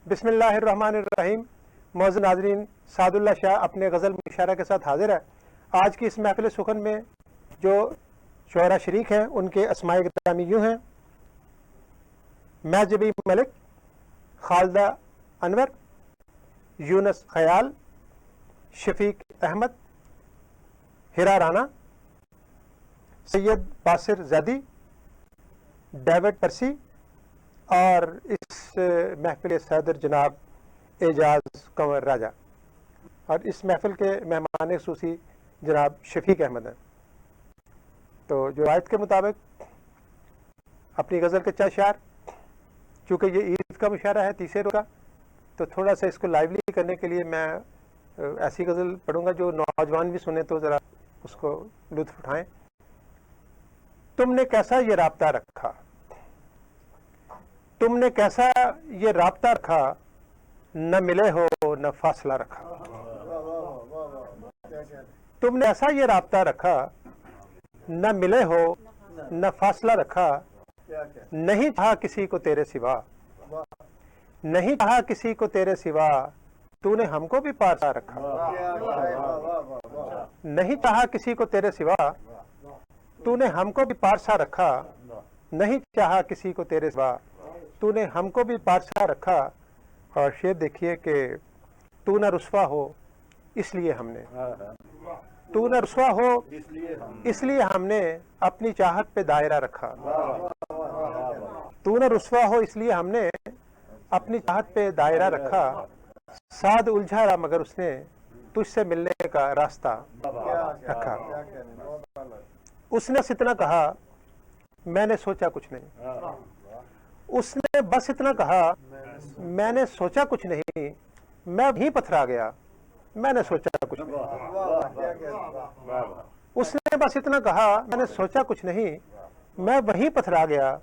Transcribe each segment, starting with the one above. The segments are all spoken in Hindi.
बिस्मिल्लाहिर्रहमानिर्रहीम। मौजूद नाजरीन, सादुल्ला शाह अपने गज़ल मुशायरा के साथ हाजिर है। आज की इस महफिल सुखन में जो शोरा शरीक हैं उनके अस्माए गिरामी यूँ हैं: महजबी मलिक, खालदा अनवर, यूनस खयाल, शफीक अहमद, हिरा राना, सैयद बासिर जैदी, डेविड परसी और इस महफिल सदर जनाब एजाज कंवर राजा। और इस महफिल के मेहमान खसूसी जनाब शफीक अहमद हैं। तो जो आयत के मुताबिक अपनी गज़ल के 4 शार, चूँकि ये ईद का मुशायरा है, तीसरे रोज़ का, तो थोड़ा सा इसको लाइवली करने के लिए मैं ऐसी गज़ल पढ़ूंगा जो नौजवान भी सुने तो ज़रा उसको लुत्फ़ उठाएं। तुमने कैसा ये राब्ता रखा, तुमने कैसा ये राब्ता रखा, न मिले हो न फासला रखा। तुमने ऐसा ये राब्ता रखा, न मिले हो न फासला रखा। नहीं चाहा किसी को तेरे सिवा, नहीं चाहा किसी को तेरे सिवा, तूने हमको भी पासा रखा। नहीं चाहा किसी को तेरे सिवा, तूने हमको भी पारसा रखा। नहीं चाहा किसी को तेरे सिवा, तूने हमको भी पारसा रखा। और शेर देखिए कि तू न रुस्वा हो इसलिए हमने, तू न रुस्वा हो इसलिए हमने अपनी चाहत पे दायरा रखा। तू न रुस्वा हो इसलिए हमने अपनी चाहत पे दायरा रखा। साद उलझा रहा मगर उसने तुझसे मिलने का रास्ता रखा। उसने बस इतना कहा, मैंने सोचा कुछ नहीं। उसने बस इतना कहा, मैंने सोचा कुछ नहीं। मैं वहीं पथरा गया, मैंने सोचा कुछ नहीं। उसने बस इतना कहा, मैंने सोचा कुछ नहीं। मैं वहीं पथरा गया,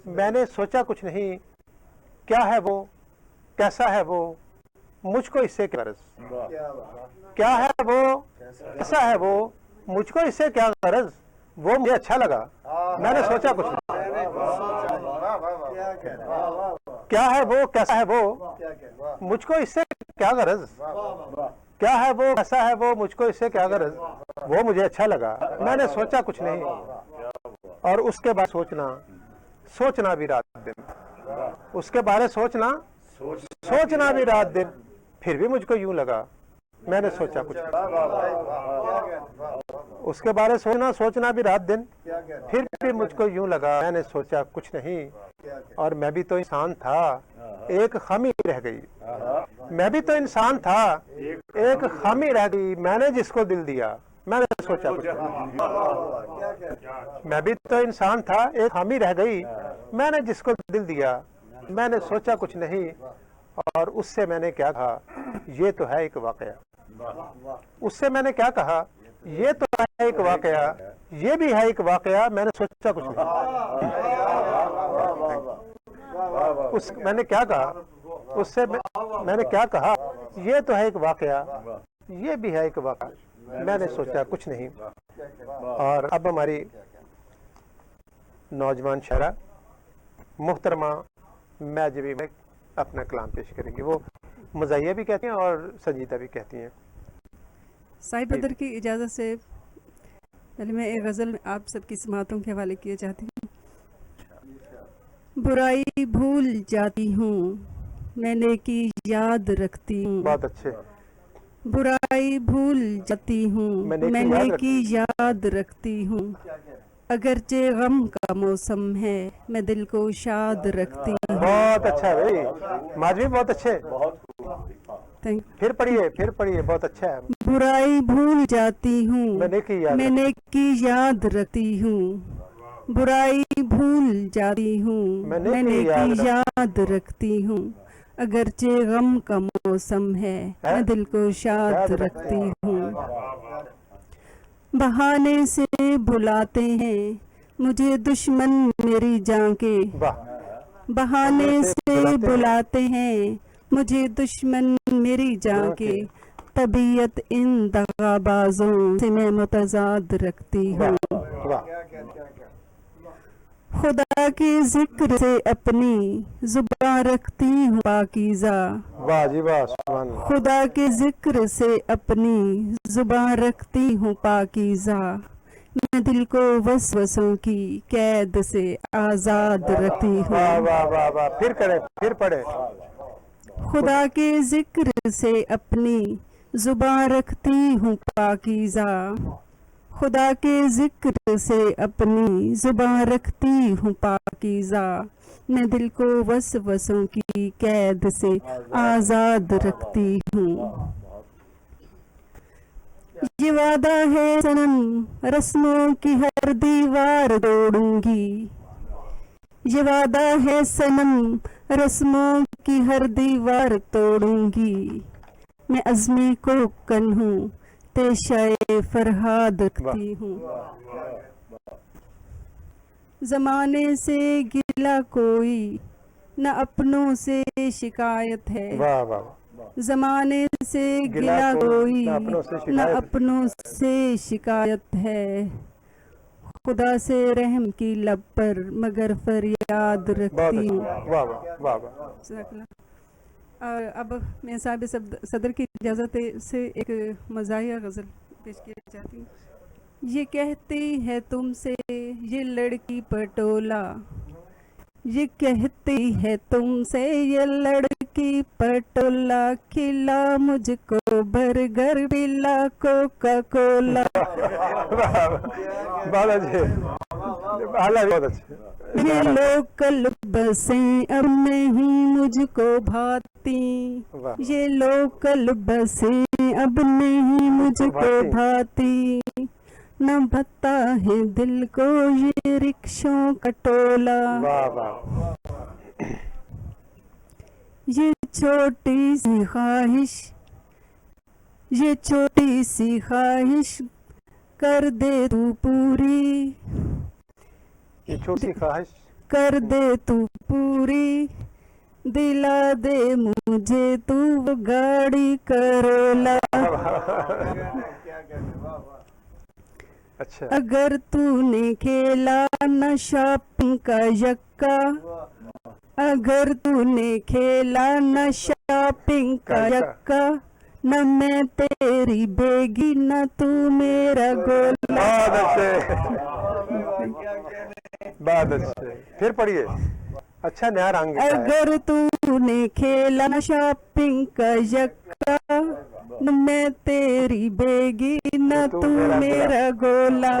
मैंने सोचा कुछ नहीं। क्या है वो, कैसा है वो, मुझको इससे क्या गरज। क्या है वो, कैसा है वो, मुझको इससे क्या गरज। वो मुझे अच्छा लगा, मैंने सोचा कुछ नहीं। क्या है वो, कैसा है वो, मुझको इससे क्या गरज। क्या है वो, कैसा है वो, मुझको इससे क्या गरज। वो मुझे अच्छा लगा, मैंने सोचा कुछ नहीं। और उसके बाद सोचना, सोचना भी रात दिन। उसके बारे सोचना, सोचना भी रात दिन। फिर भी मुझको यूं लगा, मैंने सोचा कुछ नहीं। उसके बारे सोचना, सोचना भी रात दिन। फिर भी मुझको यूं लगा, मैंने सोचा कुछ नहीं। और मैं भी तो इंसान था, एक खामी रह गई। मैं भी तो इंसान था, एक खामी रह गई। मैंने जिसको दिल दिया, मैंने सोचा कुछ नहीं। मैं भी तो इंसान था, एक खामी रह गई। मैंने जिसको दिल दिया, मैंने सोचा कुछ नहीं। और उससे मैंने क्या कहा, ये तो है एक वाकया। उससे मैंने क्या कहा, ये तो है एक वाकया, ये भी है एक वाकया। मैंने सोचा कुछ नहीं। मैंने क्या कहा, उससे मैंने क्या कहा, ये तो है एक वाकया, ये भी है एक वाकया। मैंने सोचा कुछ नहीं। और अब हमारी नौजवान शायरा मुहतरमा महजबी में अपना कलाम पेश करेंगी। वो मज़ाहिया भी कहती हैं और संजीदा भी कहती हैं। साहिब बदर की इजाज़त से पहले मैं एक गज़ल आप सबकी समातों के हवाले किए चाहती हूँ। बुराई भूल जाती हूँ, मैं नेकी याद रखती हूँ। बहुत अच्छे। बुराई भूल जाती हूँ, मैं नेकी याद रखती हूँ। अगरचे गम का मौसम है, मैं दिल को शाद रखती हूँ। बहुत अच्छा है भाई, माजवी बहुत अच्छे। फिर पढ़िए, बहुत अच्छा है। बुराई भूल जाती हूँ, मैं नेकी याद रखती हूँ। बुराई भूल जाती हूँ, मैं नेकी याद रखती हूँ। अगरचे गम का मौसम है, मैं दिल को शाद रखती हूँ। बहाने से बुलाते हैं मुझे दुश्मन मेरी जान के। बहाने से बुलाते हैं मुझे दुश्मन मेरी जान के। तबीयत इन दगाबाजों से मैं मुतजाद रखती हूँ। खुदा के जिक्र से अपनी जुबान रखती हूँ पाकीज़ा। वाह जी वाह, सुभान अल्लाह। खुदा के जिक्र से अपनी जुबान रखती हूँ पाकीज़ा। मैं दिल को वसवसों की कैद से आज़ाद रखती हूँ। वाह वाह वाह वाह, फिर करे, फिर पढ़े। खुदा के जिक्र से अपनी जुबान रखती हूँ पाकीज़ा। खुदा के जिक्र से अपनी जुबान रखती हूँ पाकीज़ा। मैं दिल को वसवसों की कैद से आज़ाद रखती हूँ। ये वादा है सनम रस्मों की हर दीवार तोड़ूंगी। ये वादा है सनम रस्मों की हर दीवार तोड़ूंगी। मैं अज़्मे को कन हूँ पेशाए फरहाद रखती हूँ। ज़माने से गिला कोई न अपनों से शिकायत है। वाह वाह, ज़माने से गिला कोई न अपनों से शिकायत है। खुदा से रहम की लब पर मगर फरियाद रखती हूँ। वाह वाह वाह वाह। अब मैं साहब सदर की इजाज़त से एक मज़ाहिया गज़ल पेश किया चाहती हूँ। ये कहती है तुमसे ये लड़की पटोला, ये कहती है तुमसे ये लड़की पटोला, खिला मुझको बर्गर पिला कोका कोला। बहुत अच्छे। ये लोकल बसें अब नहीं मुझको भाती, ये लोकल बसें अब नहीं मुझको भाती। न भत्ता है दिल को ये रिक्शों का टोला। ये छोटी सी ख्वाहिश, ये छोटी सी ख्वाहिश कर दे तू पूरी, ये छोटी ख्वाहिश कर दे तू पूरी, दिला दे मुझे तू वो गाड़ी करोला। अच्छा। अगर तूने खेला न शॉपिंग का यक्का, अगर तूने खेला न शॉपिंग का यक्का, न मैं तेरी बेगी न तू मेरा गोला। बहुत अच्छे, फिर पढ़िए। अच्छा नया रंग। अगर तूने खेला न शॉपिंग का यक्का, न मैं तेरी बेगी न तू मेरा गोला।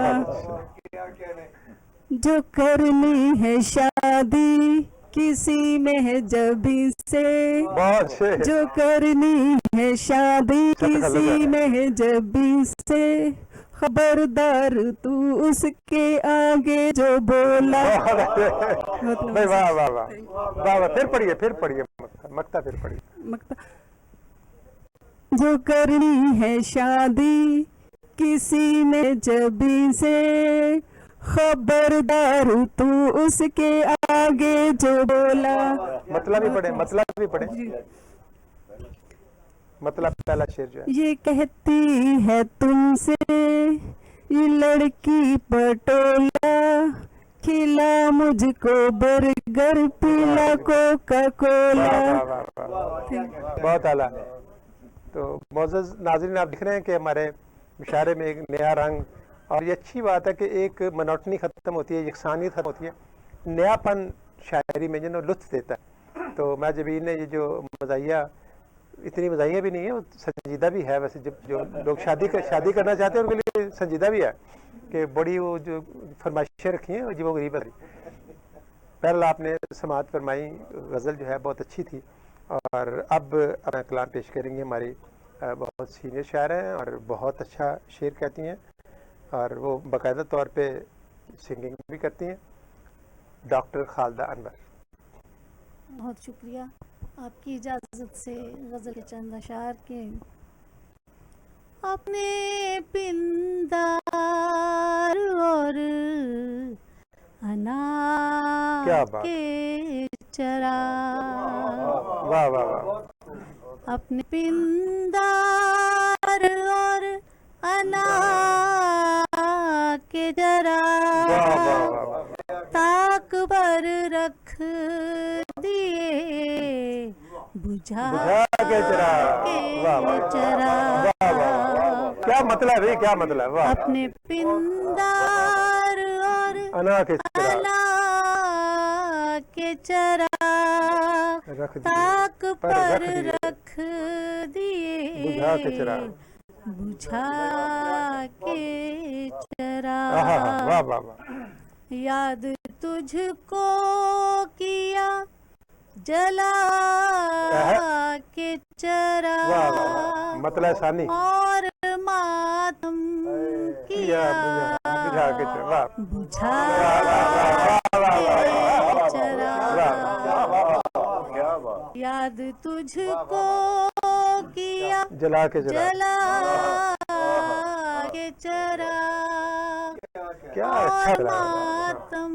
जो करनी है शादी किसी मेहजबी से, जो करनी है शादी किसी मेहजबी से, खबरदार तू उसके आगे जो बोला। वाह वाह वाह वाह, फिर पढ़िए, फिर पढ़िए मक्ता, फिर पढ़िए मक्ता। जो करनी है शादी किसी मेहजबी से, खबरदार तू उसके आगे जो बोला। मतलब भी पढ़े, मतलब भी पढ़े। मतलब पहला शेर जो है। ये कहती है तुमसे ये लड़की पटोला, खिला मुझको बर्गर पिला कोका कोला। बहुत आला। तो मोअज़्ज़ज़ नाज़रीन, आप दिख रहे हैं कि हमारे मुशायरे में एक नया रंग, और ये अच्छी बात है कि एक मोनोटनी ख़त्म होती है, यकसानियत ख़त्म होती है, नयापन शायरी में जो लुत्फ़ देता है। तो मैं जबीर ने ये जो मज़ाहिया, इतनी मज़ाहिया भी नहीं है, वो संजीदा भी है वैसे। जब जो लोग शादी करना चाहते हैं उनके लिए संजीदा भी है कि बड़ी वो जो फरमाइशें रखी हैं अजीब व गरीब है। पहले आपने समाअत फरमाई, गज़ल जो है बहुत अच्छी थी। और अब अपना कलाम पेश करेंगे हमारी बहुत सीनियर शायर हैं और बहुत अच्छा शेर कहती हैं, और वो बाकायदा तौर पे सिंगिंग भी करती हैं, डॉक्टर खालदा अनवर। बहुत शुक्रिया आपकी इजाज़त से गज़ल के चंद अशार के। अपने पिंदार और अनार के चरा, वाह वाह वाह, अपने पिंदार और अनार के जरा, ताक पर रख दिए बुझा के चिराग। वाह वाह चराग वाह वाह, क्या मतलब है, क्या मतलब, वाह। अपने पिंदार और अना के चिराग अना के चराग रख दिए, ताक पर पर रख दिए, रख दिए बुझा के चिराग। बुझा के आहा, चराग वाह वाह वाह। याद तुझको किया जला के वाह वाह वाह, चराग मतलब सानी और मातम किया किया बुझा के चिराग। वाह बुझा वाह वाह के चराग याद तुझको किया जला के चिराग। जला के चराग क्या और अच्छा लगा। मातम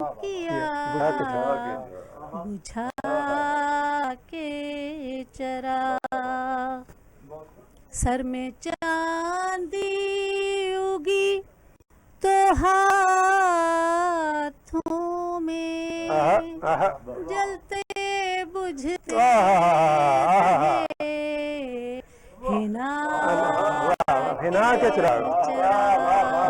किया बुझा के चिराग। बुझा के चराग सर में चांदी उगी तो हाथों में आहा, आहा, जलते बुझते आहा, हिना वाह, हिना के चिराग।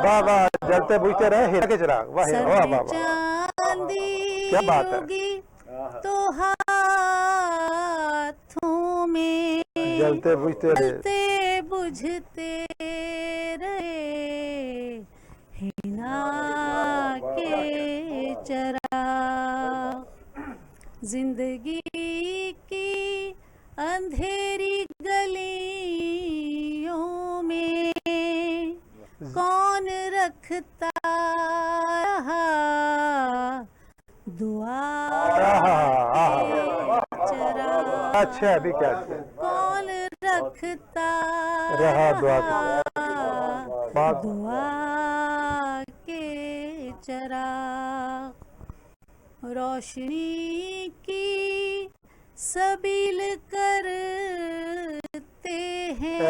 वाह वाह, जलते बुझते रहे हिना के चिराग। वाह सर वाह में वाह वाह, चांदी क्या बात है। उगी तो हाथों में जलते बुझते रहे जलते बुझते रहे हिना के चराग जिंदगी की अंधेरी गलियों में कौन रखता रहा दुआ के चराग अच्छा अभी क्या अच्छा। कौन रखता रहा दुआ के बात। दुआ के चराग रोशनी की सबील करते हैं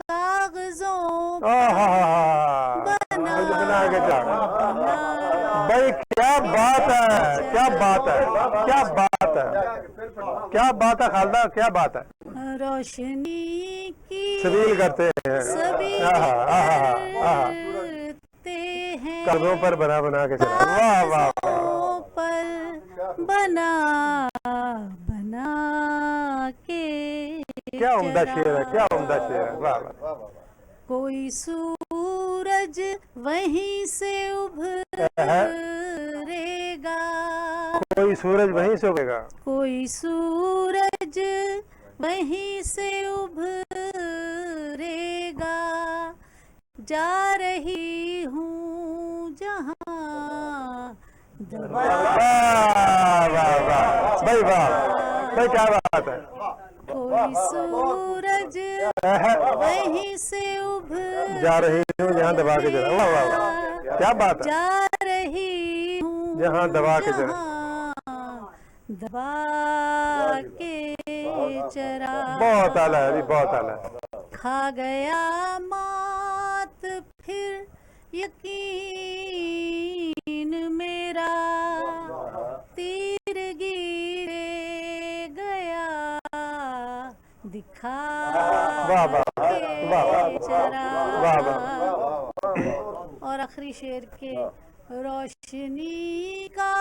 कागजों बना के चिराग। भाई क्या बात है, क्या बात है, क्या बात है, क्या बात है खालदा, क्या बात है। रोशनी की सबील करते हैं, सबील आहा, आहा, आहा। करते हैं कदमों पर बना बना के चिराग। वाह वाह वाह, कागजों पर बना बना के क्या उम्दा शेर है, क्या चराग। उम्दा शेर है। वाह वाह, कोई सूरज वहीं से उभरेगा कोई सूरज वहीं से उगेगा। कोई सूरज वहीं से उभरेगा जा रही हूँ जहाँ दबा वाह वाह वाह भाई, वाह भाई, क्या बात है। कोई सूरज वहीं से उभर जा रही हूँ जहाँ दबा के जरा। वाह वाह वाह, क्या बात है। जा रही हूँ जहाँ दबा के जरा। जहाँ दबा के चरा बहुत आला है जी, बहुत आला है। खा गया मात फिर यकीन मेरा तीर गिरे गया दिखा वाह वाह वाह चरा वाह वाह। और आखिरी शेर के रोशनी का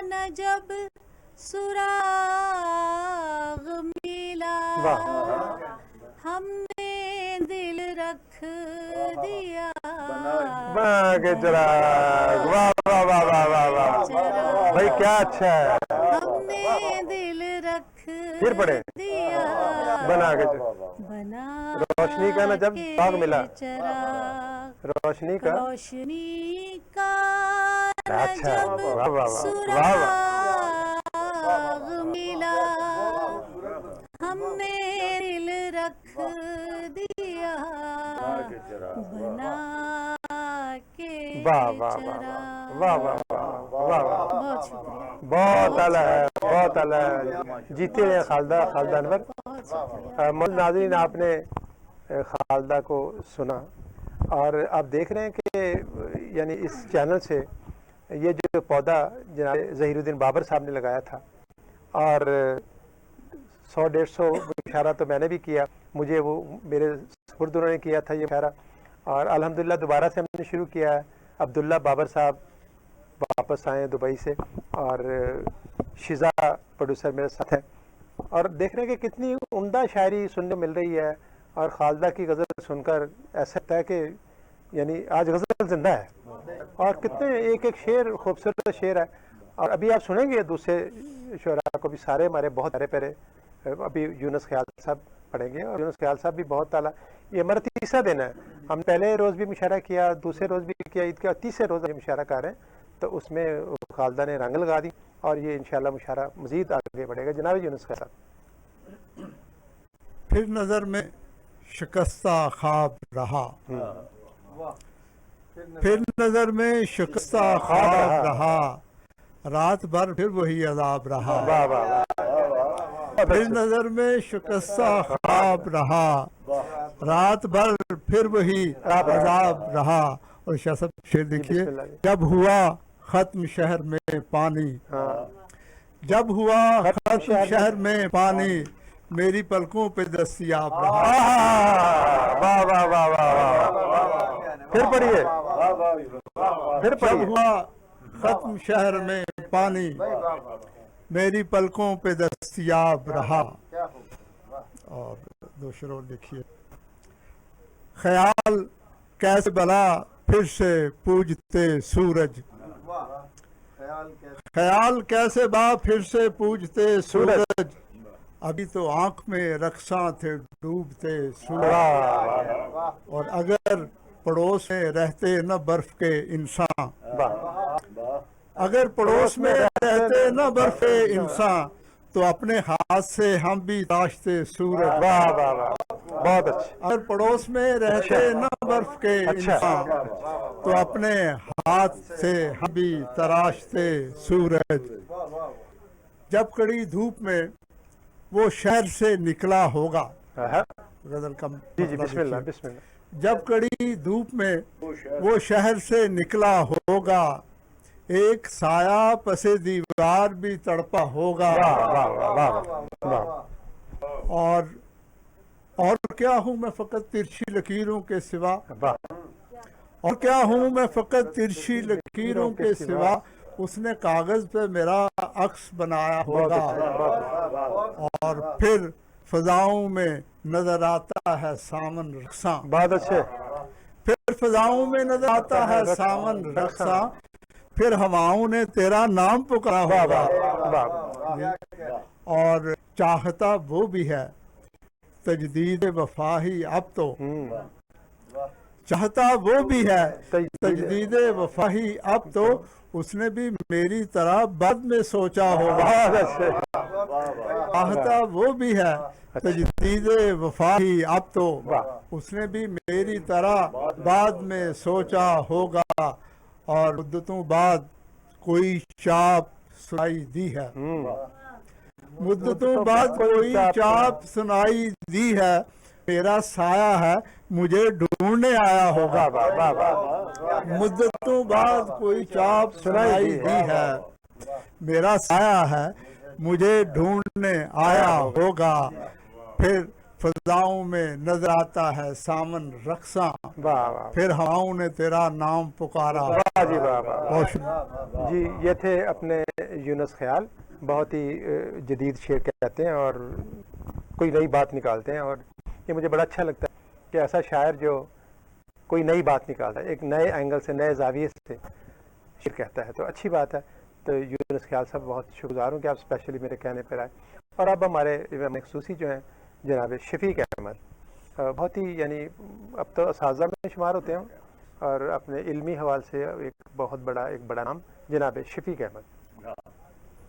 न जब सुराग मिला वाह। हमने दिल रख दिया बना के चिराग। वाह वाह वाह वाह वाह वाह भाई, क्या अच्छा है। हमने दिल रख फिर पढ़े। दिया बना के चिराग। बना रोशनी का न जब के सुराग मिला। चराग रोशनी का रोशनी का न अच्छा, जब वाह वाह वाह वाह वाह। सुराग मिला हमने दिल रख दिया बना के वाह वाह वाह चराग। वाह वाह वाह वाह वाह, बहुत शुक्रिया बहुत आला है, बहुत आला है। जीते हैं खालदा, खालदा अनवर। बहुत शुक्रिया मौजूद नाज़रीन, आपने खालदा को सुना और आप देख रहे हैं कि यानी इस चैनल से ये जो पौधा जनाब ज़हीरुद्दीन बाबर साहब ने लगाया था, और 100-150 मुशायरा तो मैंने भी किया, मुझे वो मेरे सुपुर्द उन्होंने किया था ये मुशायरा, और अल्हम्दुलिल्लाह दोबारा से हमने शुरू किया है। अब्दुल्ला बाबर साहब वापस आए दुबई से, और शिजा प्रोड्यूसर मेरे साथ है, और देख रहे हैं कि कितनी उम्दा शायरी सुनने मिल रही है। और खालदा की गज़ल सुनकर ऐसा लगता है कि यानी आज गज़ल जिंदा है, और कितने एक एक शेर खूबसूरत शेर है। और अभी आप सुनेंगे दूसरे शुरा को भी, सारे हमारे बहुत प्यारे प्यारे, अभी यूनुस ख्याल साहब पढ़ेंगे, और यूनुस ख्याल साहब भी बहुत ताला। ये हमारा तीसरा दिन है, हम पहले रोज़ भी मुशायरा किया, दूसरे रोज़ भी किया ईद के, और तीसरे रोज़ मुशायरा कर रहे हैं। तो उसमें खालदा ने रंग लगा दी, और ये इंशाल्लाह मुशायरा मज़ीद आगे बढ़ेगा। जनाब यूनुस ख्याल साहब। फिर नज़र में शिकस्ता ख्वाब रहा, फिर नज़र में शिकस्ता ख्वाब रहा, रात भर फिर वही अज़ाब रहा। वाह वाह वाह। फिर नज़र में शिकस्ता ख्वाब रहा, रात भर फिर वही अज़ाब रहा। और शाह साहब शेर देखिए, जब हुआ खत्म शहर में पानी, जब हुआ खत्म शहर में पानी, मेरी पलकों पे दस्तयाब रहा। वाह वाह वाह वाह। फिर पढ़िए, फिर जब पढ़िए। हुआ खत्म शहर में पानी, मेरी पलकों पे दस्तयाब रहा। और दो शेर और देखिए, ख्याल कैसे भला फिर से पूजते सूरज, ख्याल कैसे बा फिर से पूजते सूरज, अभी तो आंख में रक्सा थे डूबते सूरज। और अगर पड़ोस में रहते न बर्फ के इंसान, अगर पड़ोस में रहते न बर्फ के इंसान, तो अपने हाथ से हम भी तराशते सूरज। वाह वाह वाह, बहुत अच्छा। अगर पड़ोस में रहते न बर्फ के इंसान, तो अपने हाथ से हम भी तराशते सूरज। जब कड़ी धूप में वो शहर से निकला होगा, गजल का जी जी, बिस्मिल्लाह बिस्मिल्लाह। जब कड़ी धूप में वो शहर से निकला होगा, एक साया पसे दीवार भी तड़पा होगा। वाह वाह वाह वाह। और क्या हूँ मैं फकत तिरछी लकीरों के सिवा, वाह। और क्या हूँ मैं फकत तिरछी लकीरों के सिवा, उसने कागज पे मेरा अक्स बनाया होगा। और फिर फजाओं में नजर आता है सामन रक्सा, बहुत अच्छे। फिर फजाओं में नजर आता है सामन रक्सा, फिर हवाओं ने तेरा नाम पुकारा होगा। और चाहता वो भी है तजदीद वफा ही अब तो, चाहता वो भी है तजदीद वफा ही अब तो, उसने भी मेरी तरह बाद में सोचा होगा। चाहता वो भी है तजदीद वफा ही अब तो, उसने भी मेरी तरह बाद में सोचा होगा। और मुद्दतों बाद कोई चाप सुनाई दी है, मुद्दतों बाद कोई चाप सुनाई दी है, मेरा साया है मुझे ढूंढने आया होगा। मुद्दतों बाद कोई चाप सुनाई दी है, मेरा साया है मुझे ढूंढने आया होगा। फिर फजाओं में नजर आता है सामन रक्सा, फिर हवाओं ने तेरा नाम पुकारा। वाह जी वाह वाह। जी, ये थे अपने यूनुस ख्याल, बहुत ही जदीद शेर कहते हैं और कोई नई बात निकालते हैं। और ये मुझे बड़ा अच्छा लगता है कि ऐसा शायर जो कोई नई बात निकालता है, एक नए एंगल से, नए जाविये से शेर कहता है, तो अच्छी बात है। तो यूनुस ख्याल साहब, बहुत शुक्रगुजार हूँ कि आप स्पेशली मेरे कहने पर आए। और अब हमारे मखसूसी जो हैं जनाब शफीक अहमद, बहुत ही यानी अब तो असाज़ा में शुमार होते हैं, और अपने इल्मी हवाले से एक बहुत बड़ा नाम जनाब शफीक अहमद।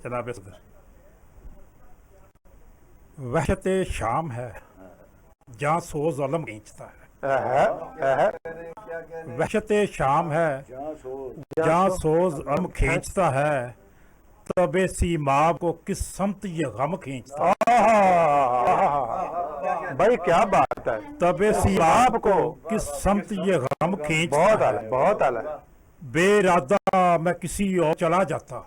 जनाब सदर, वहशत शाम है जहाँ सोज अलम खींचता है, वहशत शाम है जहाँ सोज अलम खींचता है, तबे सीमाब को किस समत ये गम खींचता है। भाई क्या बात है, तबे सीमाब को किस समत ये गम खींचता बहुत है। आला, बहुत आला। बेइरादा मैं किसी और चला जाता,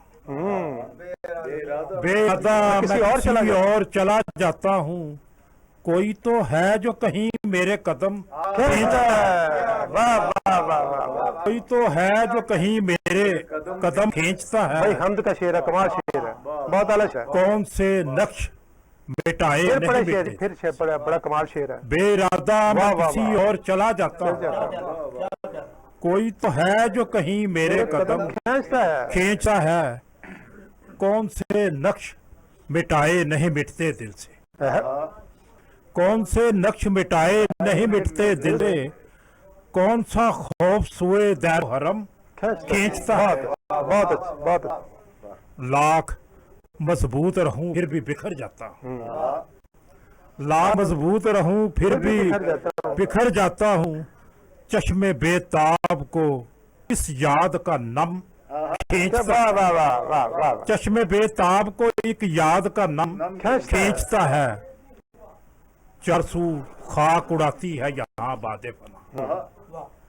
बेइरादा मैं किसी और चला जाता हूँ। कोई तो है जो कहीं मेरे कदम खींचता है, वाह वाह वाह वाह। कोई तो है जो कहीं मेरे कदम खींचता भाई है। हमद का शेर है, कमाल शेर है, बहुत आला शेर है। कौन से नक्श मिटाए फिर नहीं पढ़े शेर, मिटते, फिर शेर पढ़ा, बड़ा कमाल शेर है। बेइरादा वाह, मैं वाह, किसी वाह। और चला जाता हूँ। कोई तो है जो कहीं मेरे कदम खींचता है। खींचता है। कौन से नक्श मिटाए नहीं मिटते दिल से, कौन से नक्श मिटाए नहीं मिटते दिल से। कौन सा खौफ सुए दैर हरम खींचता है। बहुत अच्छा, बहुत अच्छा। लाख मजबूत रहूं फिर भी बिखर जाता हूँ, लाख मजबूत रहूं फिर भी बिखर जाता हूँ। चश्मे बेताब को इस याद का नम खींचता, वाह वाह वाह वाह वाह। चश्मे बेताब को एक याद का नम खींचता है। चरसू खाक उड़ाती है यहाँ बादे फना,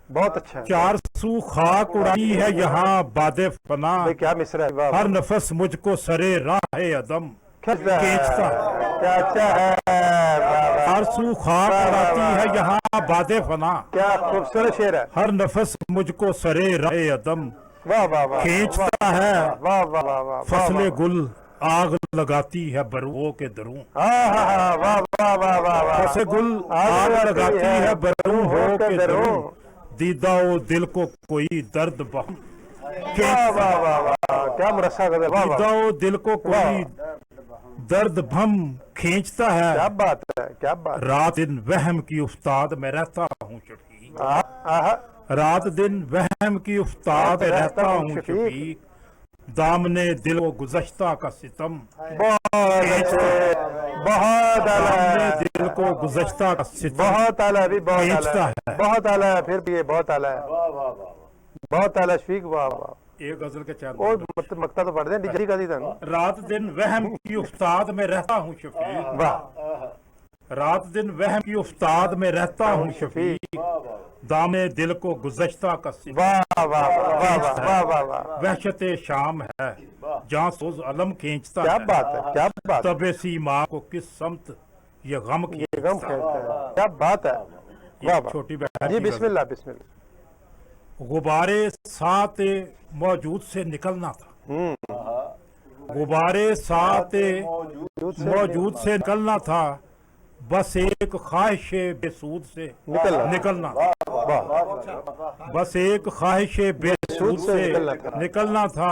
बहुत अच्छा है। चार सू खाक उड़ाई है यहाँ बादे फना। भाई क्या मिसरा है, वाह, हर नफस मुझको सरे राह अदम खींचता खींचता है। है। क्या अच्छा है, वाह, वाह। हर सू खाक उड़ाती है यहाँ बादे फना। क्या खूबसूरत शेर है, हर नफस मुझको सरे राह अदम वाह वाह वाह। खींचता है। वाह वाह वाह वाह। फसले गुल आग लगाती है बरुओं के दरूं, हाँ हाँ हाँ, वाह वाह वाह वाह वाह। फसले गुल आग लगाती है बरुओं के दरूं। दीदा ओ दिल को कोई दर्द बम वाह वाह वाह वाह। क्या मुरस्सा कर, वाह वाह। दीदा ओ दिल को कोई दर्द भम खींचता क्या है। बात है, क्या बात। रात दिन वहम की उस्ताद में रहता हूँ शफीक, आहा, रात दिन वहम की उस्ताद रहता हूँ शफीक। दामने दिल को गुज़श्ता का सितम बहुत अच्छे, बहुत दामने आला, दिल को गुज़श्ता का सितम बहुत आला, भी बहुत खींचता आला है। है, बहुत आला है, फिर भी ये बहुत आला है, बहुत आला शफीक, वाह वाह। एक गजल के चार और बार। मक्ता तो पढ़ दें, जल्दी कर दी तन। रात दिन वहम की उस्ताद में रहता हूँ शफीक, वाह, रात दिन वहम की उस्ताद में रहता हूँ शफीक। दामने दिल को गुज़श्ता का सितम वाह वाह वाह वाह वाह वाह वाह। वहशते शाम है जहाँ सोज अलम खींचता क्या है। बात है, क्या बात है। तबे सीमा को किस समत ये गम की ये गम खेलता है, क्या बात है, वाह वाह। छोटी बहन जी की गजल। बिस्मिल्लाह बिस्मिल्लाह। गुब्बारे साथ मौजूद से निकलना था, गुब्बारे साथ मौजूद से निकलना था। बस एक ख्वाहिश बेसूद से निकलना था, बस एक ख्वाहिश बेसूद से निकलना था।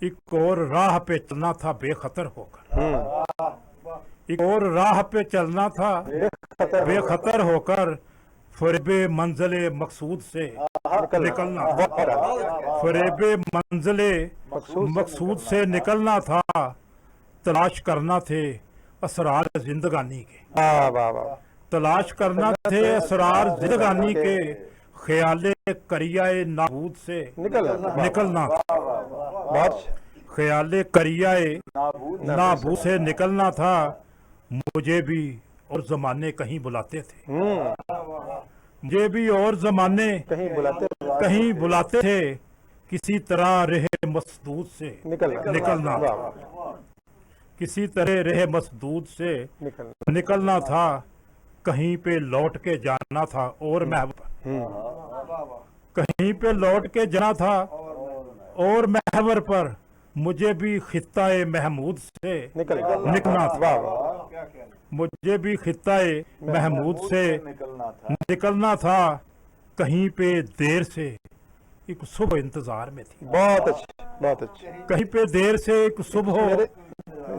एक और राह पे चलना था बेखतर होकर, एक और राह पे चलना था बेखतर होकर। फरेबे मंजिले मकसूद से निकलना था, फरेबे मंजिले मकसूद से निकलना था। तलाश करना थे असरार जिंदगानी के, वाह वाह वाह। तलाश करना थे असरार जिंदगानी के। ख्याले करियाए नाबूद से निकलना था, बहुत ख्याले करियाए नाबूद से निकलना था। मुझे भी और जमाने कहीं बुलाते थे, मुझे भी और जमाने कहीं बुलाते थे। किसी तरह रहे मसदूद से निकलना था, किसी तरह रहे मसदूद से निकलना था। कहीं पे लौट के जाना था और कहीं पे लौट के जाना था और महवर पर। मुझे भी खित्ताए महमूद से निकलना था, मुझे भी खित्ताए महमूद से निकलना था। कहीं पे देर से एक सुबह इंतजार में थी, बहुत अच्छी, बहुत अच्छी। कहीं पे देर से एक सुबह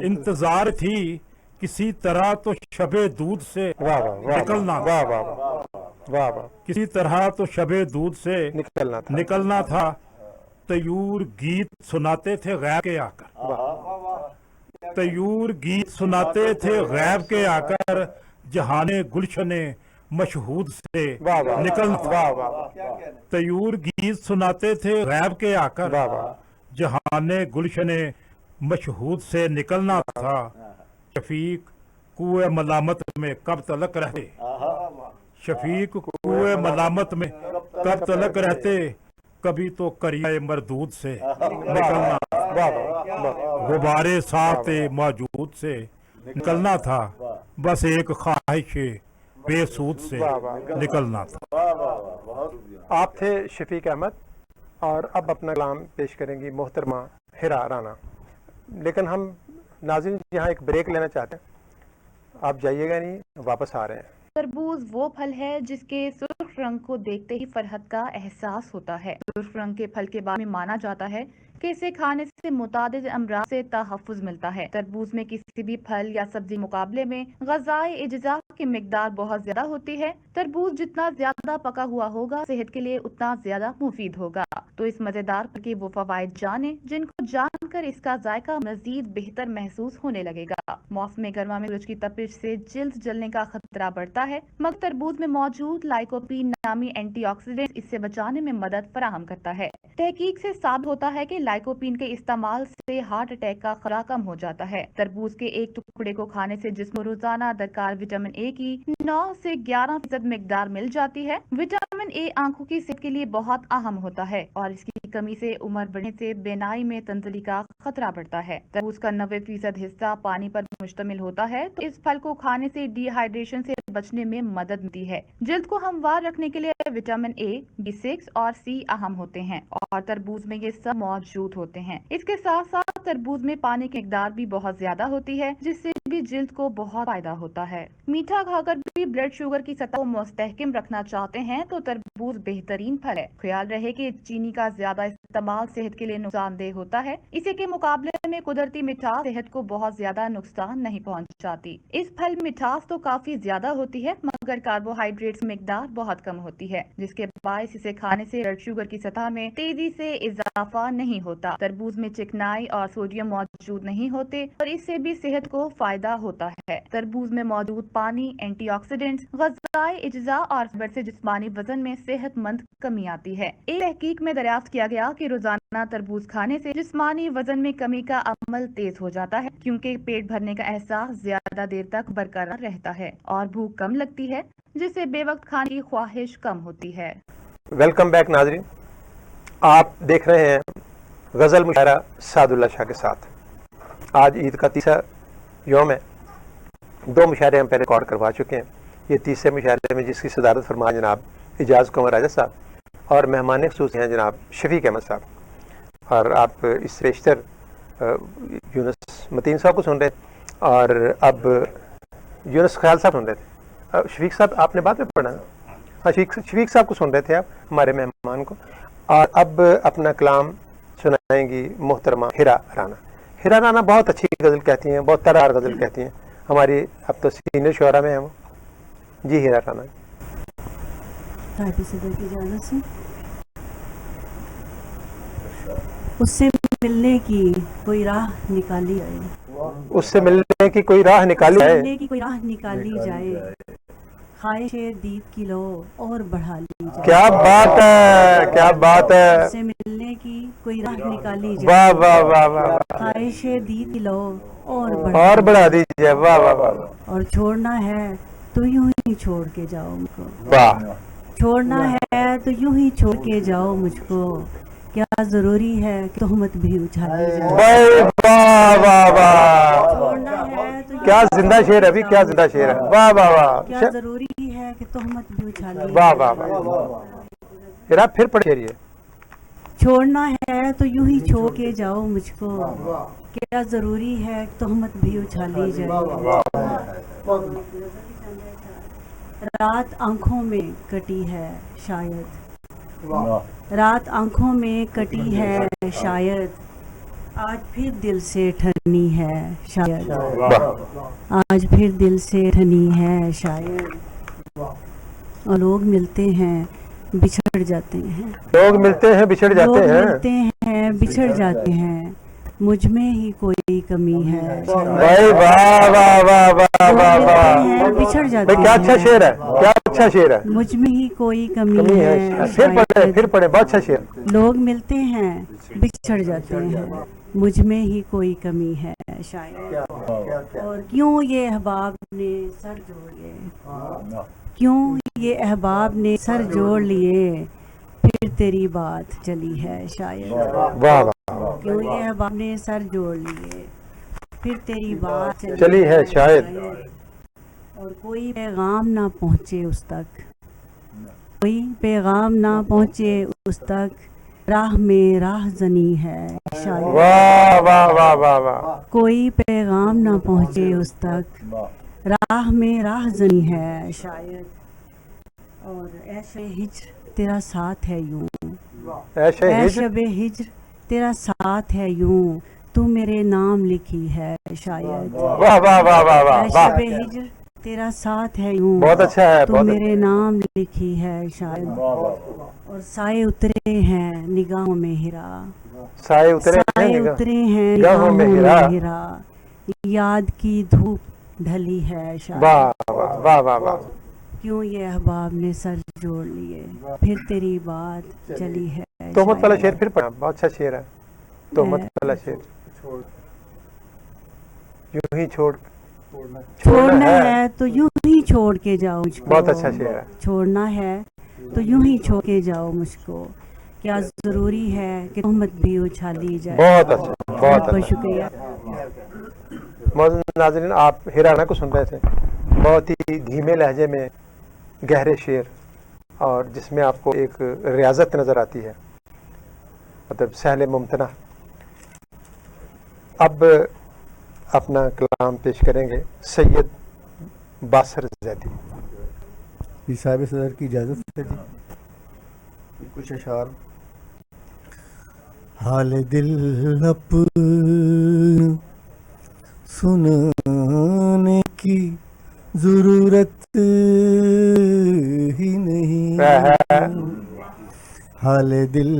इंतजार थी। किसी तरह तो शबे दूध से वाह वाह निकलना था, वाह वाह वाह वाह वाह। किसी तरह तो शबे दूध से निकलना था। तयूर गीत सुनाते थे गैब के आकर, तयूर गीत सुनाते थे गैब के आकर। जहाने गुलशने मशहूद से निकलना था, तयूर गीत सुनाते थे गैब के आकर। जहाने गुलशने मशहूद से निकलना था। शफीक कुएं मलामत में कब तलक रहते, शफीक कुएं मलामत में कब तलक रहते। कभी तो करिए मरदूद से निकलना, वाह वाह वाह गुब्बारे साथ मौजूद से निकलना था, बस एक ख्वाहिश बेसूद से निकलना था। आप थे शफीक अहमद और अब अपना कलाम पेश करेंगी मोहतरमा हिरा राना। लेकिन हम नाज़रीन यहाँ एक ब्रेक लेना चाहते हैं, आप जाइएगा नहीं, वापस आ रहे हैं। तरबूज वो फल है जिसके सुर्ख रंग को देखते ही फरहत का एहसास होता है। सुर्ख रंग के फल के बारे में माना जाता है कि इसे खाने से मुतादिद अमराज से तहफ़्फ़ुज़ मिलता है। तरबूज में किसी भी फल या सब्जी मुकाबले में ग़िज़ाई इज्ज़ा की मिकदार बहुत ज्यादा होती है। तरबूज जितना ज्यादा पका हुआ होगा सेहत के लिए उतना ज्यादा मुफीद होगा। तो इस मजेदार फल के वो फवाइद जाने जिनको जानकर इसका जायका मजीद बेहतर महसूस होने लगेगा। मौसम गर्मा में सूरज की तपिश से जिल्द जलने का खतरा बढ़ता है, मगर तरबूज में मौजूद लाइकोपीन नामी एंटीऑक्सीडेंट इससे बचाने में मदद फराहम करता है। तहकीक से साबित होता है कि लाइकोपीन के इस्तेमाल से हार्ट अटैक का खतरा कम हो जाता है। तरबूज के एक टुकड़े को खाने से जिस्म को रोजाना दरकार विटामिन ए की 9 से 11% मिकदार मिल जाती है। विटामिन ए आंखों की सेहत के लिए बहुत अहम होता है और इसकी कमी से उम्र बढ़ने से बेनाई में तंजली का खतरा बढ़ता है। तरबूज का 90% हिस्सा पानी पर मुश्तमिल होता है, तो इस फल को खाने से डिहाइड्रेशन से बचने में मदद मिलती है। जिल्द को हमवार रखने के लिए विटामिन ए, B6 और C अहम होते हैं और तरबूज में ये सब मौजूद होते हैं। इसके साथ साथ तरबूज में पानी की मिकदार भी बहुत ज्यादा होती है, जिससे भी जिल्द को बहुत फायदा होता है। मीठा खाकर भी ब्लड शुगर की सतह को मुस्तहकम रखना चाहते हैं तो तरबूज बेहतरीन फल है। ख्याल रहे कि चीनी का ज्यादा इस्तेमाल सेहत के लिए नुकसानदेह होता है। इसी के मुकाबले में कुदरती मिठास सेहत को बहुत ज्यादा नुकसान नहीं पहुंचाती। इस फल में मिठास तो काफी ज्यादा होती है, मगर कार्बोहाइड्रेट्स की मिकदार बहुत कम होती है, जिसके बायस इसे खाने से ब्लड शुगर की सतह में तेजी से इजाफा नहीं होता। तरबूज में चिकनाई और सोडियम मौजूद नहीं होते और इससे भी सेहत को फायदा होता है। तरबूज में मौजूद पानी, एंटीऑक्सीडेंट्स, ग़िज़ाई इज्ज़ा और फाइबर से जिस्मानी वजन में सेहतमंद कमी आती है। एक तहकीक में दरियाफ्त किया गया कि रोजाना तरबूज खाने से जिस्मानी वजन में कमी का अमल तेज हो जाता है, क्योंकि पेट भरने का एहसास ज्यादा देर तक बरकरार रहता है और भूख कम लगती है, जिससे बेवक्त खाने की ख्वाहिश कम होती है। वेलकम बैक नाजरीन, आप देख रहे हैं गज़ल मुशायरा सादुल्ला शाह के साथ। आज ईद का तीसरा यौम है। 2 मुशायरे हम पहले रिकॉर्ड करवा चुके हैं। ये तीसरे मुशायरे में जिसकी सदारत फरमा जनाब इजाज़ कुंवर राजा साहब और मेहमान ख़ुसूस हैं जनाब शफीक अहमद साहब, और आप इस रेश्तर यूनुस मतीन साहब को सुन रहे थे और अब यूनुस ख्याल साहब सुन रहे थे। शफीक साहब आपने बाद में पढ़ा, हाँ शफीक साहब को सुन रहे थे आप, हमारे मेहमान को। और अब अपना कलाम सुनाएंगी मोहतरमा हिरा राना। हिरा राना बहुत अच्छी गज़ल कहती हैं, बहुत तरार गज़ल कहती हैं, हमारी अब तो सीनियर शुरा में हैं वो। जी हिरा राना। उससे मिलने की कोई राह निकाली जाए, उससे मिलने की कोई राह निकाली जाए, मिलने की कोई राह निकाली जाए, ख्वाहिशे दीद की लो और बढ़ा ली जाए। क्या बात है, क्या बात है। उससे मिलने की कोई राह निकाली जाए, वाह वाह वाह वाह। ख्वाहिशे दीद की लो और बढ़ा दीजिए, वाह वाह वाह। और छोड़ना है तो यूं ही छोड़ के जाओ मुझको, वाह। छोड़ना है तो यूं ही छोड़ के जाओ मुझको, क्या जरूरी है कि तोहमत भी उछाली जाए। वाह वाह वाह। छोड़ना है तो क्या जिंदा शेर है, अभी क्या जिंदा शेर है। वाह वाह वाह। क्या जरूरी है कि तोहमत भी उछाली वाह वाह वाह। जरा फिर पढ़िए। छोड़ना है तो यूं ही छोड़ के जाओ मुझको, क्या जरूरी है कि तोहमत भी उछाली जाए। रात आंखों में कटी है शायद, रात आंखों में कटी है शायद, आज फिर दिल से ठनी है शायद, आज फिर दिल से ठनी है शायद। और लोग मिलते हैं बिछड़ जाते हैं, लोग मिलते हैं बिछड़ जाते लोग हैं, मिलते हैं बिछड़ जाते हैं, मुझ में ही कोई कमी है। भाई वाह वाह वाह वाह वाह वाह। बिछड़ जाते क्या अच्छा शेर है, क्या अच्छा शेर है। मुझ में ही कोई कमी है। फिर पढ़े, बहुत अच्छा शेर। लोग मिलते हैं बिछड़ जाते हैं, मुझ में ही कोई कमी है शायद। और क्यों ये अहबाब ने सर जोड़ लिए, क्यों ये अहबाब ने सर जोड़ लिए, फिर तेरी बात चली है शायद। वाह वाह, क्यों ये अहबाब ने सर जोड़ लिए, फिर तेरी बात चली है शायद। और कोई पैगाम ना पहुँचे उस तक, कोई पैगाम ना पहुँचे उस तक, राह में राह जनी है शायद। वाह वाह वाह वाह वाह, कोई पैगाम ना पहुँचे उस तक, राह में राह जनी है शायद। और ऐशे हिज्र तेरा साथ है यूं, ऐशे हिज्र, ऐशबे हिज्र तेरा साथ है यूं, तू मेरे नाम लिखी है शायद। वाह वाह वाह वाह वाह वाह, ऐशबे हिज्र तेरा साथ है यूं, बहुत अच्छा है, तू बहुत मेरे नाम लिखी है शायद। और साए उतरे हैं निगाहों में हिरा, साए उतरे हैं साए निगाह- उतरे हैं निगाहों में हिरा। हिरा, याद की धूप ढली है शायद। वाह वाह वाह वाह वाह, क्यों ये अहबाब ने सर जोड़ लिए, फिर तेरी बात चली है तोहमत वाला शायद। शेर फिर पढ़ा, बहुत अच्छा शेर है, तोहमत वाला शेर। यूं ही छोड़ना है तो यूं ही छोड़ के जाओ मुझको। बहुत अच्छा शेर है। छोड़ना है तो यूं ही छोड़ के जाओ मुझको, क्या जरूरी है कि तोहमत भी उछाली जाए। बहुत अच्छा, बहुत अच्छा। शुक्रिया। मौजूद नाज़रीन, आप हिराना को सुन रहे थे, बहुत ही धीमे लहजे में गहरे शेर, और जिसमें आपको एक रियाजत नज़र आती है, मतलब सहले मुमतना। अब अपना कलाम पेश करेंगे सैयद बासर ज़ैदी। जी साहिब सदर की इजाज़त है जी, कुछ अशार। हाल दिल अपन सुनाने की ज़रूरत ही नहीं, हाल दिल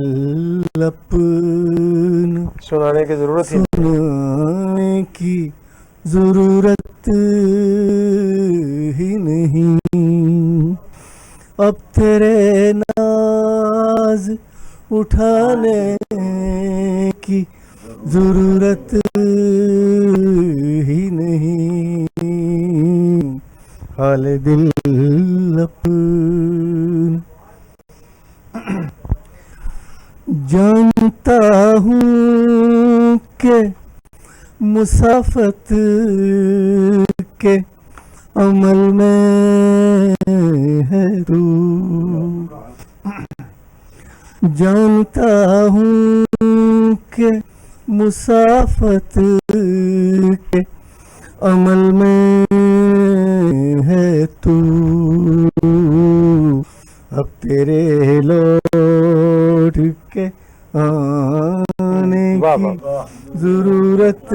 अपन सुनाने की ज़रूरत ही सुनाने की ज़रूरत ही नहीं, अब तेरे नाज उठाने की ज़रूरत ही नहीं, हाल दिल अपन। जानता हूँ कि मुसाफत के अमल में है तू, जानता हूँ कि मुसाफत के अमल में है तू, अब तेरे लौट के आने की ज़रूरत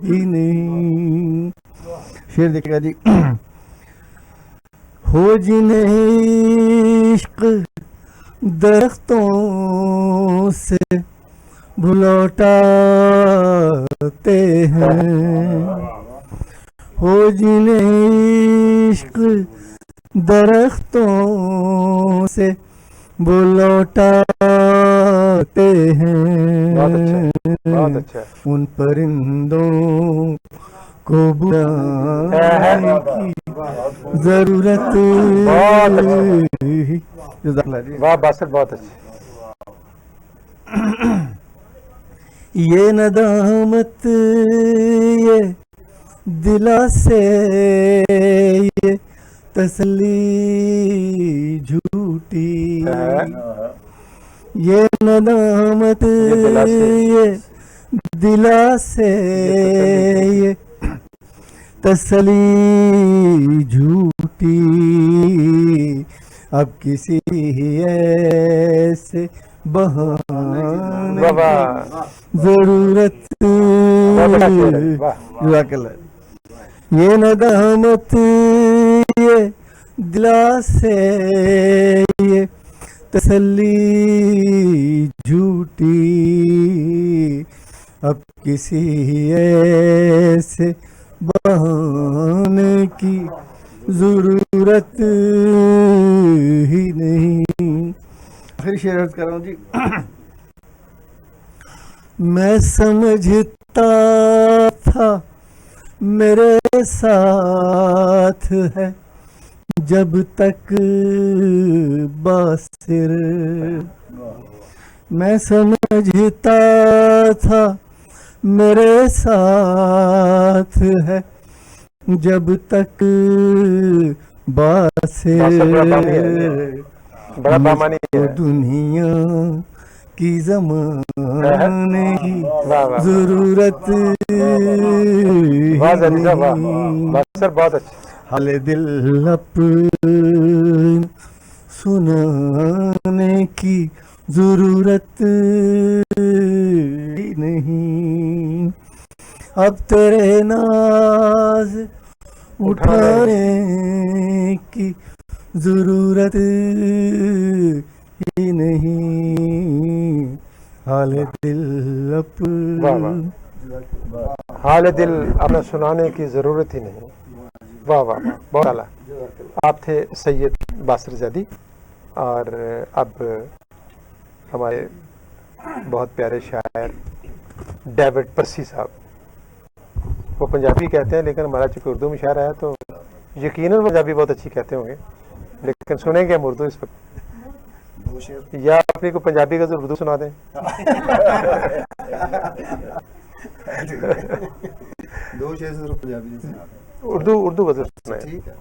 ही नहीं। शेर देखिएगा जी। हो जिन्हें इश्क दरख्तों से भुलौटाते हैं, हो जिन्हें इश्क दरख्तों से बुलौटाते हैं, बहुत अच्छा। उन परिंदों को बुलाने की जरूरत। वाह बासर, बहुत अच्छे। ये नदामत ये दिलासे ये तसल्ली झूठी, ये नदामत ये दिलासे ये तसल्ली झूठी, अब किसी ऐसे बहाने जरूरत। ये नदामत ये दिलासे ये तसल्ली झूठी, अब किसी ऐसे बहाने की जरूरत ही नहीं। फिर शेर अर्ज कर रहा हूँ जी। मैं समझता था मेरे साथ है जब तक बासिर मैं समझता था मेरे साथ है, जब तक बासिर बड़ा बामानी मुझको है। दुनिया की ज़माने की वाह वाह जरूरत वाह जरी साहब, वाह नहीं। वाह सर, बहुत अच्छा। हाल दिल अपन सुनाने की जरूरत ही नहीं। अब तेरे नाज उठाने की जरूरत ही नहीं। हाल दिल वाह वाह, हाल दिल अपना सुनाने की ज़रूरत ही नहीं। वाह वाह वाह, बहुत आला। आप थे सैयद बासिर ज़ैदी, और अब हमारे बहुत प्यारे शायर डेविड पर्सी साहब। वो पंजाबी कहते हैं, लेकिन हमारा चूँकि उर्दू में शायर है तो यकीनन पंजाबी बहुत अच्छी कहते होंगे, लेकिन सुनेंगे हम उर्दू इस वक्त, या अपनी को पंजाबी गज़ल उर्दू सुना दें। दो शेर सिर्फ पंजाबी में सुना दो। उर्दू गज़ल सुनाएं। ठीक है।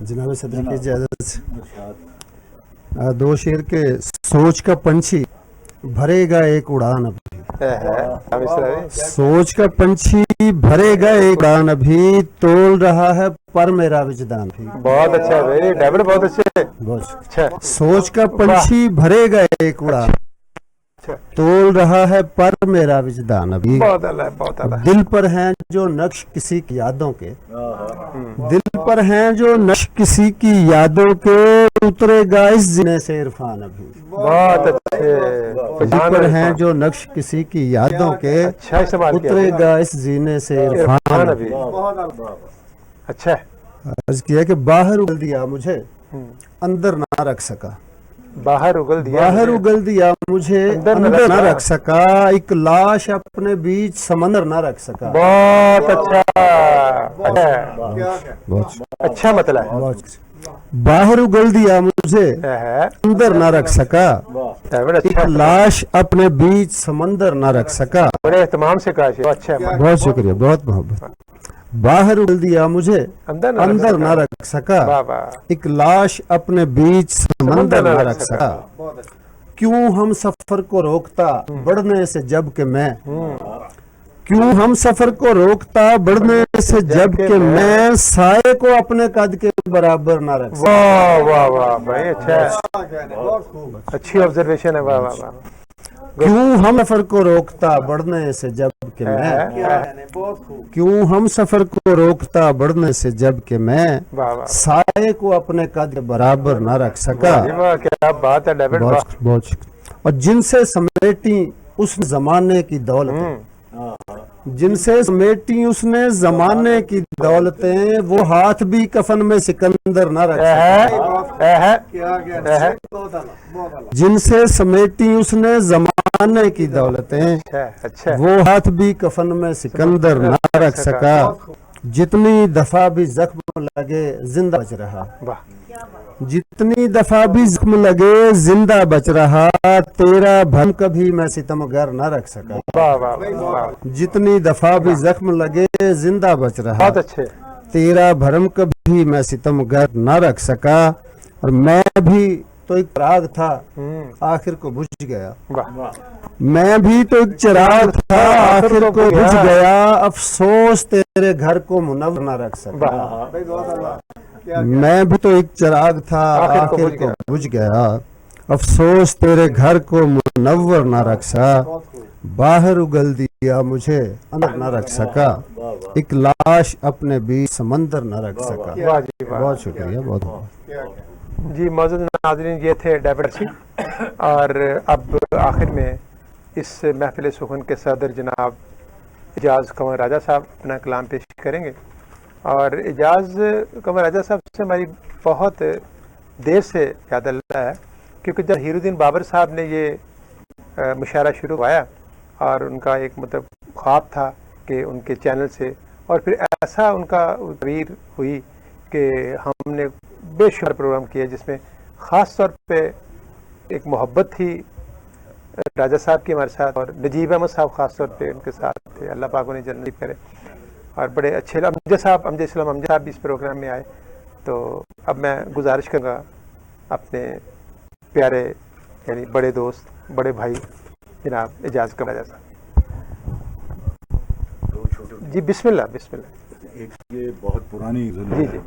जनाब सदर की इजाज़त से दो शेर के सोच का पंछी भरेगा एक उड़ान अभी। सोच का पंछी भरेगा एक उड़ान अभी, तोल रहा है पर मेरा विजदान भी। बहुत अच्छा है भाई, डेविड बहुत अच्छे। बहुत अच्छा, सोच का पंछी भरेगा एक उड़ान, तोल रहा है पर मेरा विजदान अभी। बहुत आला है, बहुत आला है। दिल पर हैं जो नक्श किसी की यादों के, दिल पर हैं जो नक्श किसी की यादों के, उतरेगा इस जीने से इरफान अभी। बहुत अच्छे। दिल पर हैं जो नक्श किसी की यादों के, अच्छा इस्तेमाल किया। उतरेगा इस जीने से इरफान अभी। अच्छा है। अर्ज किया कि बाहर उगल दिया मुझे अंदर ना रख सका, बाहर उगल दिया, बाहर उगल दिया मुझे अंदर ना रख सका, एक लाश अपने बीच समंदर ना रख सका। बहुत अच्छा, बहुत अच्छा मतलब है। बहुत बाहर उगल दिया मुझे है, अंदर ना रख सका, डेविड एक अच्छा, लाश अपने बीच समंदर ना रख सका। बड़े एहतमाम से कहा है। अच्छा है। बहुत शुक्रिया, बहुत मोहब्बत। बाहर उगल दिया मुझे अंदर ना रख सका, वाह वाह, एक लाश अपने बीच समंदर ना रख सका। क्यों हम सफर को रोकता बढ़ने से जब कि मैं, क्यों हम सफर को रोकता बढ़ने से जब कि मैं, साए को अपने कद के बराबर ना रख सका। वाह वाह वाह भाई, अच्छा है, अच्छी ऑब्जर्वेशन है। वाह वाह वाह, क्यों हम सफर को रोकता बढ़ने से जब कि मैं, क्यों हम सफर को रोकता बढ़ने से जब कि मैं, वाह वाह, साए को अपने कद के बराबर ना रख सका। वाह, क्या बात है डेविड, वाह। बहुत बहुत शुक्रिया। और जिनसे समेटी उस जमाने की दौलतें, जिनसे समेटी उसने जमाने की दौलतें, वो हाथ भी कफन में सिकंदर न रख सका। जिनसे समेटी उसने जमाने की दौलतें, अच्छा, वो हाथ भी कफन में सिकंदर न रख सका। जितनी दफा भी जख्म लगे जिंदा बच रहा, वाह, जितनी दफा भी जख्म लगे जिंदा बच रहा, तेरा भरम कभी मैं सितमगर न रख सका। वाह वाह वाह, जितनी दफा भी जख्म लगे जिंदा बच रहा, बहुत अच्छे, तेरा भरम कभी मैं सितमगर न रख सका। और मैं भी तो एक चिराग था आखिर को बुझ गया, वाह, मैं भी तो एक चिराग था आखिर को बुझ गया, अफसोस तेरे घर को मुनव्वर न रख सका। मैं भी तो एक चिराग था आखिर को बुझ गया, अफसोस तेरे घर को मुनव्वर न रख सका। बाहर उगल दिया मुझे अंदर न रख सका, एक लाश अपने बीच समंदर न रख सका। वाह जी वाह, बहुत शुक्रिया, बहुत जी। मौजूद नाज़रीन, ये थे डेविड पर्सी, और अब आखिर में इस महफिल सुखन के सदर जनाब एजाज़ कंवर राजा साहब अपना कलाम पेश करेंगे। और एजाज़ कंवर राजा साहब से हमारी बहुत देर से याद है, क्योंकि जब हीरुद्दीन बाबर साहब ने ये मुशायरा शुरू किया, और उनका एक मतलब ख्वाब था कि उनके चैनल से और फिर ऐसा उनका तकरीर हुई कि हमने बेशुमार प्रोग्राम किए जिसमें ख़ास तौर पे एक मोहब्बत थी राजा साहब की हमारे साथ, और नजीब अहमद साहब ख़ास तौर पे उनके साथ थे, अल्लाह पाक उन्हें जन्नत करे। और बड़े अच्छे अमजद साहब भी इस प्रोग्राम में आए। तो अब मैं गुजारिश करूँगा अपने प्यारे यानी बड़े दोस्त, बड़े भाई जनाब एजाज का राजा साहब। जी बिस्मिल्लाह बिस्मिल्लाह। एक ये बहुत पुरानी गज़ल जी है, जी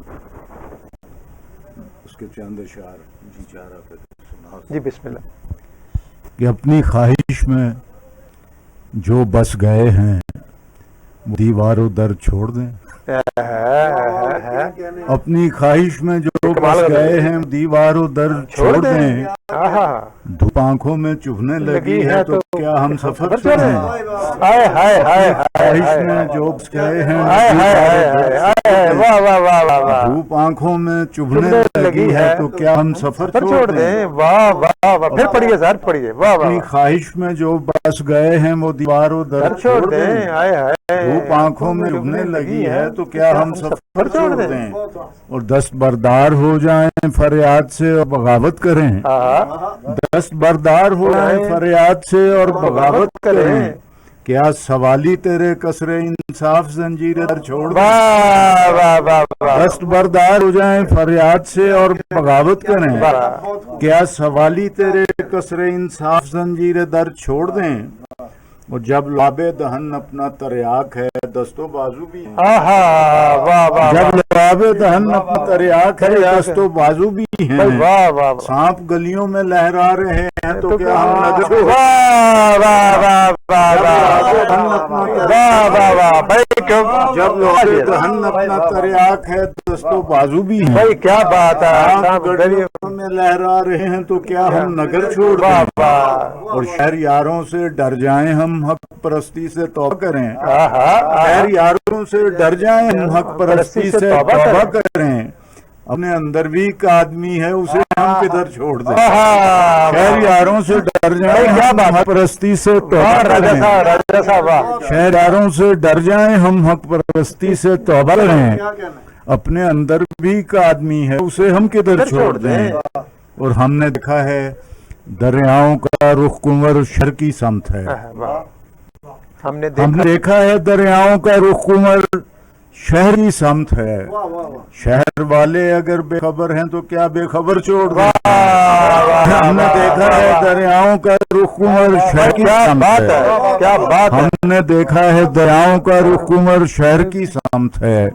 उसके चंद अशार जी चाह रहा था सुना। जी बिस्मिल्लाह। कि अपनी ख्वाहिश में जो बस गए हैं दीवारों दर छोड़ दें। अपनी ख्वाहिश में जो बस गए हैं दीवारों दर छोड़ दें। धूप आंखों में चुभने लगी है तो क्या हम सफर छोड़ें। ख्वाहिश में जो बस गए हैं धूप आंखों में चुभने लगी है तो क्या हम सफर छोड़ दें। वाह वाह वाह, फिर पढ़िए सर पढ़िए। वाह वाह। अपनी ख्वाहिश में जो बस गए हैं वो दीवारों दर छोड़ दें। धूप आंखों में चुभने लगी है तो क्या हम सफर छोड़ दें। और दस्त बरदार हो जाएं फरियाद से और बगावत करें। दस्त बरदार हो जाएं फरियाद से और बगावत करें। क्या सवाली तेरे कसरे इंसाफ जंजीर दर छोड़ दें। दस्त बरदार हो जाएं फरियाद से और बगावत करें। क्या सवाली तेरे कसरे इंसाफ जंजीर दर छोड़ दें। और जब लाबे दहन अपना तरियाक है दस्तो बाजू भी है। जब लाबे दहन अपना तरियाक है दस्तो बाजू भी हैं। सांप गलियों में लहरा रहे हैं तो क्या हम नजर। जब लाबे दहन अपना तरियाक है दस्तो बाजू भी हैं। भाई क्या बात है। सांप गलियों में लहरा रहे हैं तो क्या हम नगर छोड़ दें। और शहर यारों से डर जाएं हम हक परस्ती से तौबा करें। शहर यारों से डर जाएं हम हक परस्ती से तौबा करें। अपने अंदर भी एक आदमी है उसे हम किधर छोड़ दें। शहर यारों से डर जाएं हम हक परस्ती से तौबा करें। शहर यारों से डर जाएं हम हक परस्ती से तौबा करें। अपने अंदर भी एक आदमी है उसे हम किधर छोड़ दें। और हमने देखा है दरियाओं का रुख कुंवर शहर की समत है। हमने देखा है दरियाओं का रुख कुंवर शहर की समत है। शहर वाले अगर बेखबर हैं तो क्या बेखबर छोड़ दें। हमने देखा है दरियाओं का रुख कुंवर शहर की समत है। क्या बात। हमने देखा है दरियाओं का रुख कुंवर शहर की समत है।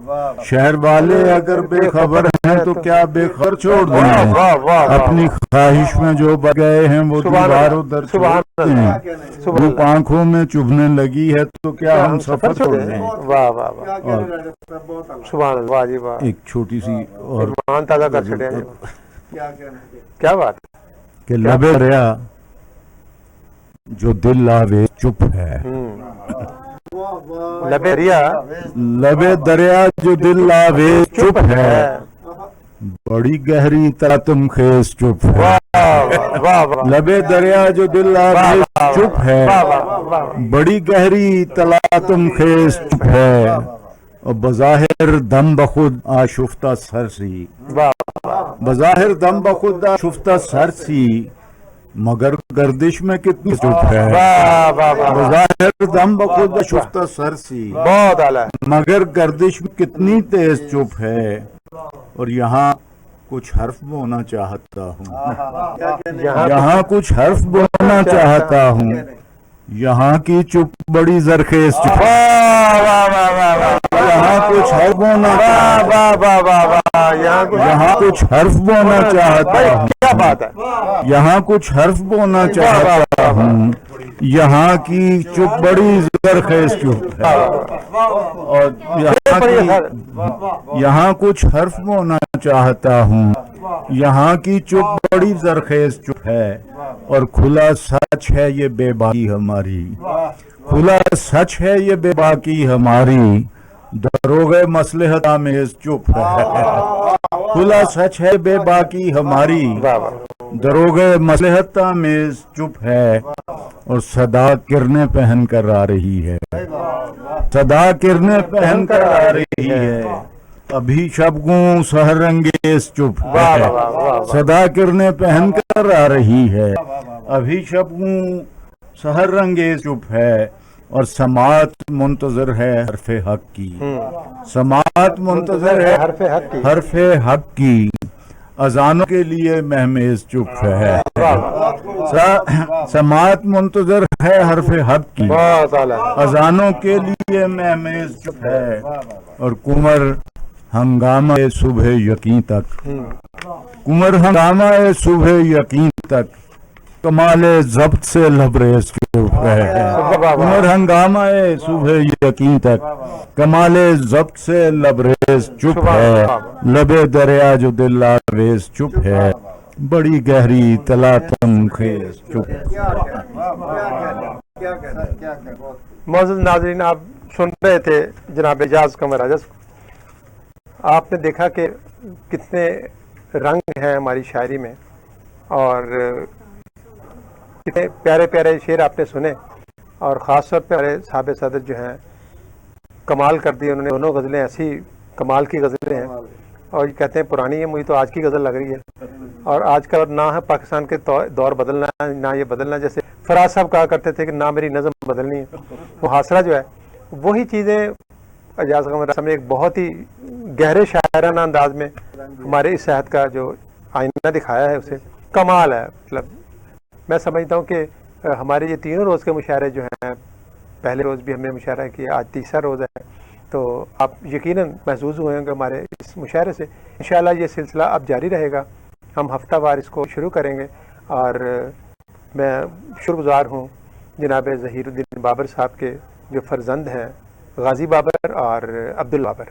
शहर वाले अगर बेखबर हैं तो क्या बेखबर छोड़ दें। अपनी ख्वाहिश में जो बच गए हैं वो दीवारों दर छोड़ दें। धूप आंखों में चुभने लगी है तो क्या हम सफर छोड़ दें। वाह वाह वाह, सुभान अल्लाह। वाह जी वाह। एक छोटी सी और ईमान ताज़ा कर छड़े। क्या बात कि लबे दरिया जो दिल लावे चुप है। लबे दरिया जो दिल लावे चुप है। बड़ी गहरी तरह तुम खेस चुप है। लबे दरिया जो दिल लावे चुप है। बड़ी गहरी तला तुम खेस चुप है। और बज़ाहिर दम बखुद आशुफ्ता सर सी। बज़ाहिर दम बखुद आशुफ्ता सर सी मगर गर्दिश में कितनी चुप है। बज़ाहिर दम बखुद आशुफ्ता सर सी बहुत आला मगर गर्दिश में कितनी तेज चुप है। और यहाँ कुछ हर्फ बोलना चाहता हूँ। यहाँ कुछ हर्फ बोलना चाहता हूँ। यहाँ की चुप बड़ी जरखेज चुप। यहाँ कुछ हर्फ बोलना। यहाँ कुछ हर्फ बोलना चाहता हूँ। क्या बात है। यहाँ कुछ हर्फ बोलना चाहता हूँ। यहाँ की चुप बड़ी जरखेज चुप है। और यहाँ कुछ हर्फ बोलना चाहता हूँ। यहाँ की चुप बड़ी जरखेज चुप है। और खुला सच है ये बेबाकी हमारी। खुला सच है ये बेबाकी हमारी। दरोगे मसलहत आमेज चुप है। खुला सच है बेबाकी हमारी। दरोगे मसलहत आमेज चुप है। और सदा किरने पहन कर आ रही है। सदा किरणें पहन कर आ रही है, अभी शबगों सहरंगेज चुप है। सदा किरणें पहन कर आ रही है, अभी शबगों सहरंगेज चुप है। और समात मुंतजर है हरफे हक की, समात मुंतजर है हरफे हक की। अजानों के लिए महमेज चुप है, समात मुंतजर है हरफे हक की। अजानों के लिए महमेज चुप है। और कुमर हंगामा सुबह यकीन तक, कुमर हंगामा सुबह यकीन तक। कमाले जब्त से लबरेज चुप है, कुमर हंगामा सुबह यकीन तक। कमाले जब्त से लबरेज चुप है, लबे दरिया जो दिल आवेज चुप है। बड़ी गहरी तलातम खेज चुप। मौजूद नाजरीन, आप सुन रहे थे जनाब एजाज कमर अजज। आपने देखा कि कितने रंग हैं हमारी शायरी में और कितने प्यारे प्यारे शेर आपने सुने। और ख़ास तौर पे हमारे साहब सदर जो हैं कमाल कर दिए उन्होंने। दोनों गज़लें ऐसी कमाल की गज़लें हैं और ये कहते हैं पुरानी है, मुझे तो आज की गज़ल लग रही है। और आज का ना है पाकिस्तान के दौर बदलना, ना ये बदलना। जैसे फराज साहब कहा करते थे कि ना मेरी नज़म बदलनी है, वो हासरा जो है वही चीज़ें एजाज कमर ने एक बहुत ही गहरे शायराना अंदाज में हमारे इस सेहत का जो आईना दिखाया है उसे कमाल है। मतलब मैं समझता हूँ कि हमारे ये तीनों रोज़ के मुशायरे जो हैं, पहले रोज़ भी हमने मुशायरा किया, आज तीसरा रोज़ है, तो आप यकीनन महसूस हुए होंगे हमारे इस मुशायरे से। इंशाअल्लाह ये सिलसिला अब जारी रहेगा, हम हफ्तावार इसको शुरू करेंगे। और मैं शुक्रगुज़ार हूँ जनाब ज़हीरुद्दीन बाबर साहब के जो फर्जंद हैं गाजी बाबर और अब्दुल बाबर।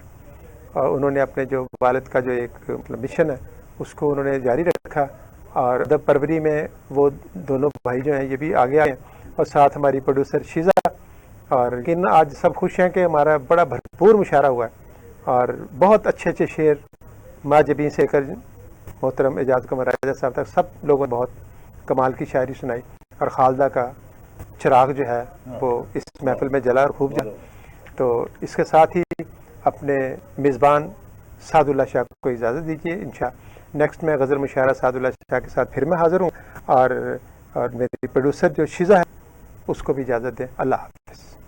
और उन्होंने अपने जो वालिद का जो एक मतलब मिशन है उसको उन्होंने जारी रखा। और अदब परवरी में वो दोनों भाई जो हैं ये भी आगे आए हैं और साथ हमारी प्रोड्यूसर शीज़ा। और लेकिन आज सब खुश हैं कि हमारा बड़ा भरपूर मुशायरा हुआ है और बहुत अच्छे अच्छे शेर माजबी से लेकर मोहतरम एजाज कमर अजज साहब तक सब लोगों ने बहुत कमाल की शायरी सुनाई। और खालदा का चिराग जो है वो इस महफिल में जला और खूब जला। तो इसके साथ ही अपने मेज़बान सादुल्ला शाह को इजाज़त दीजिए। इंशाअल्लाह नेक्स्ट में गज़ल मुशायरा सादुल्ला शाह के साथ फिर मैं हाज़िर हूँ। और मेरी प्रोड्यूसर जो शीज़ा है उसको भी इजाज़त दें। अल्लाह हाफ़िज़।